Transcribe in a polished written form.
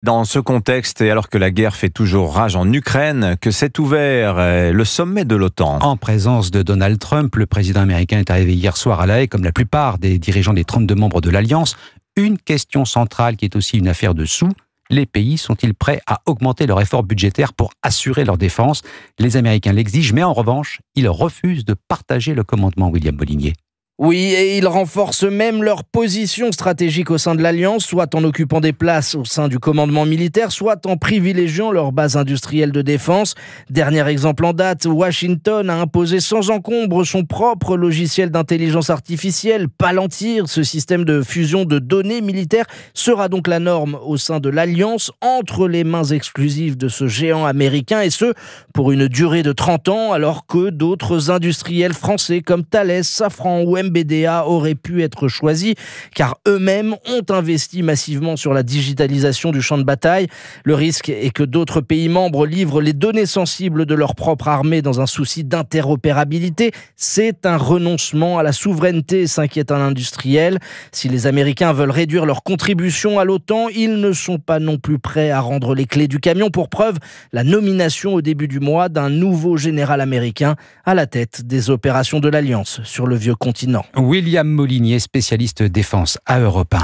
Dans ce contexte, et alors que la guerre fait toujours rage en Ukraine, que s'est ouvert le sommet de l'OTAN. En présence de Donald Trump, le président américain est arrivé hier soir à La Haye, comme la plupart des dirigeants des 32 membres de l'Alliance. Une question centrale qui est aussi une affaire de sous. Les pays sont-ils prêts à augmenter leur effort budgétaire pour assurer leur défense ? Les Américains l'exigent, mais en revanche, ils refusent de partager le commandement, William Molinier. Oui, et ils renforcent même leur position stratégique au sein de l'Alliance, soit en occupant des places au sein du commandement militaire, soit en privilégiant leur base industrielle de défense. Dernier exemple en date, Washington a imposé sans encombre son propre logiciel d'intelligence artificielle, Palantir. Ce système de fusion de données militaires sera donc la norme au sein de l'Alliance, entre les mains exclusives de ce géant américain, et ce, pour une durée de 30 ans, alors que d'autres industriels français comme Thales, Safran ou MBDA auraient pu être choisis, car eux-mêmes ont investi massivement sur la digitalisation du champ de bataille. Le risque est que d'autres pays membres livrent les données sensibles de leur propre armée dans un souci d'interopérabilité. C'est un renoncement à la souveraineté, s'inquiète un industriel. Si les Américains veulent réduire leur contribution à l'OTAN, ils ne sont pas non plus prêts à rendre les clés du camion. Pour preuve, la nomination au début du mois d'un nouveau général américain à la tête des opérations de l'Alliance sur le vieux continent. William Molinier, spécialiste défense à Europe 1.